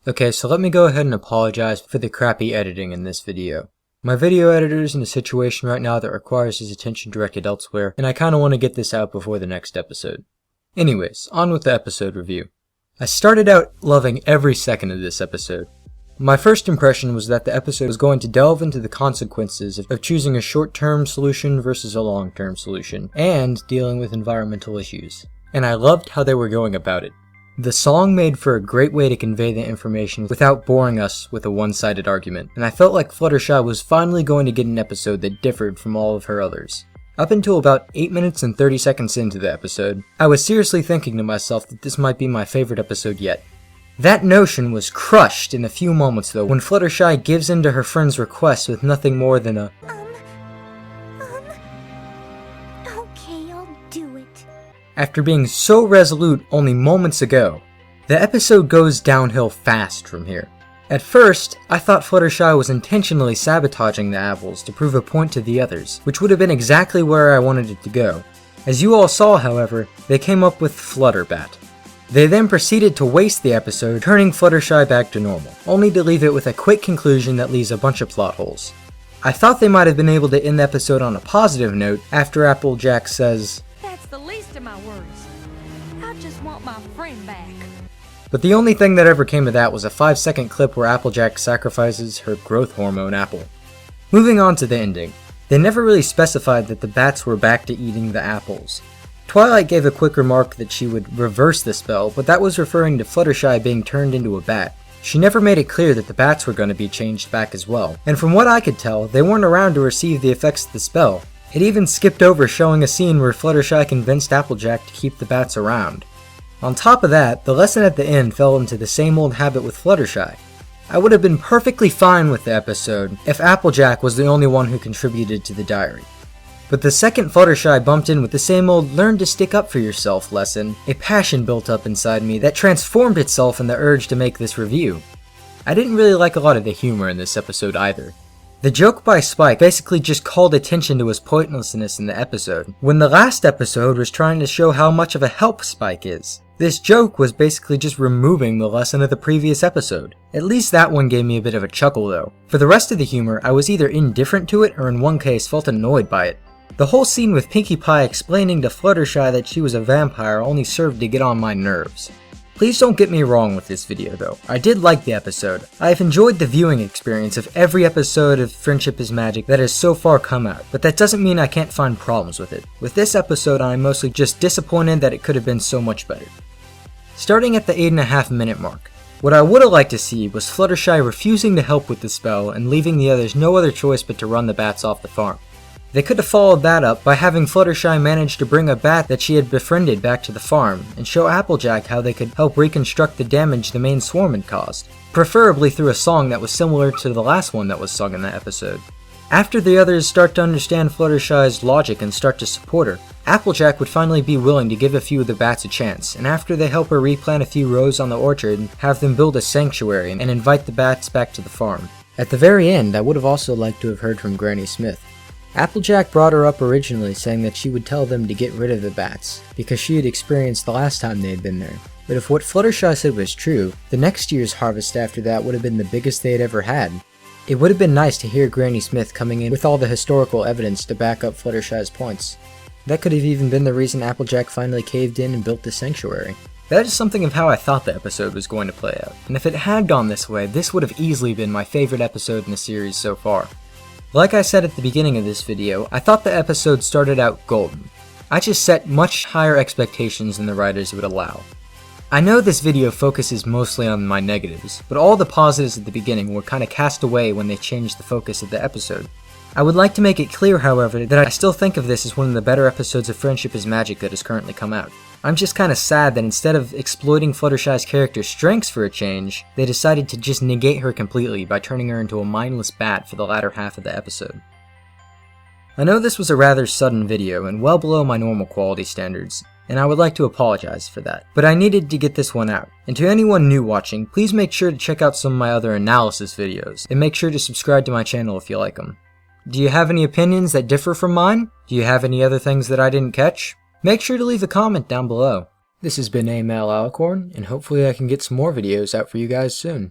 Okay, so let me go ahead and apologize for the crappy editing in this video. My video editor is in a situation right now that requires his attention directed elsewhere, and I kinda want to get this out before the next episode. Anyways, on with the episode review. I started out loving every second of this episode. My first impression was that the episode was going to delve into the consequences of choosing a short-term solution versus a long-term solution, and dealing with environmental issues. And I loved how they were going about it. The song made for a great way to convey the information without boring us with a one-sided argument, and I felt like Fluttershy was finally going to get an episode that differed from all of her others. Up until about 8 minutes and 30 seconds into the episode, I was seriously thinking to myself that this might be my favorite episode yet. That notion was crushed in a few moments though, when Fluttershy gives in to her friend's request with nothing more than a okay, I'll do it. After being so resolute only moments ago. The episode goes downhill fast from here. At first, I thought Fluttershy was intentionally sabotaging the apples to prove a point to the others, which would have been exactly where I wanted it to go. As you all saw, however, they came up with Flutterbat. They then proceeded to waste the episode, turning Fluttershy back to normal, only to leave it with a quick conclusion that leaves a bunch of plot holes. I thought they might have been able to end the episode on a positive note after Applejack says, That's the least of my worries. I just want my friend back. but the only thing that ever came of that was a 5-second clip where Applejack sacrifices her growth hormone apple. Moving on to the ending. They never really specified that the bats were back to eating the apples. Twilight gave a quick remark that she would reverse the spell, but that was referring to Fluttershy being turned into a bat. She never made it clear that the bats were going to be changed back as well, and from what I could tell, they weren't around to receive the effects of the spell. It even skipped over showing a scene where Fluttershy convinced Applejack to keep the bats around. On top of that, the lesson at the end fell into the same old habit with Fluttershy. I would have been perfectly fine with the episode if Applejack was the only one who contributed to the diary. But the second Fluttershy bumped in with the same old learn to stick up for yourself lesson, a passion built up inside me that transformed itself in the urge to make this review. I didn't really like a lot of the humor in this episode either. The joke by Spike basically just called attention to his pointlessness in the episode, when the last episode was trying to show how much of a help Spike is. This joke was basically just removing the lesson of the previous episode. At least that one gave me a bit of a chuckle though. For the rest of the humor, I was either indifferent to it or in one case felt annoyed by it. The whole scene with Pinkie Pie explaining to Fluttershy that she was a vampire only served to get on my nerves. Please don't get me wrong with this video though, I did like the episode. I have enjoyed the viewing experience of every episode of Friendship is Magic that has so far come out, but that doesn't mean I can't find problems with it. With this episode I'm mostly just disappointed that it could have been so much better. Starting at the 8.5 minute mark, what I would have liked to see was Fluttershy refusing to help with the spell and leaving the others no other choice but to run the bats off the farm. They could have followed that up by having Fluttershy manage to bring a bat that she had befriended back to the farm, and show Applejack how they could help reconstruct the damage the main swarm had caused, preferably through a song that was similar to the last one that was sung in that episode. After the others start to understand Fluttershy's logic and start to support her, Applejack would finally be willing to give a few of the bats a chance, and after they help her replant a few rows on the orchard, have them build a sanctuary and invite the bats back to the farm. At the very end, I would have also liked to have heard from Granny Smith. Applejack brought her up originally saying that she would tell them to get rid of the bats, because she had experienced the last time they had been there. But if what Fluttershy said was true, the next year's harvest after that would have been the biggest they had ever had. It would have been nice to hear Granny Smith coming in with all the historical evidence to back up Fluttershy's points. That could have even been the reason Applejack finally caved in and built the sanctuary. That is something of how I thought the episode was going to play out, and if it had gone this way, this would have easily been my favorite episode in the series so far. Like I said at the beginning of this video, I thought the episode started out golden. I just set much higher expectations than the writers would allow. I know this video focuses mostly on my negatives, but all the positives at the beginning were kinda cast away when they changed the focus of the episode. I would like to make it clear, however, that I still think of this as one of the better episodes of Friendship is Magic that has currently come out. I'm just kinda sad that instead of exploiting Fluttershy's character's strengths for a change, they decided to just negate her completely by turning her into a mindless bat for the latter half of the episode. I know this was a rather sudden video and well below my normal quality standards, and I would like to apologize for that, but I needed to get this one out. And to anyone new watching, please make sure to check out some of my other analysis videos, and make sure to subscribe to my channel if you like them. Do you have any opinions that differ from mine? Do you have any other things that I didn't catch? Make sure to leave a comment down below. This has been Amel Alicorn, and hopefully I can get some more videos out for you guys soon.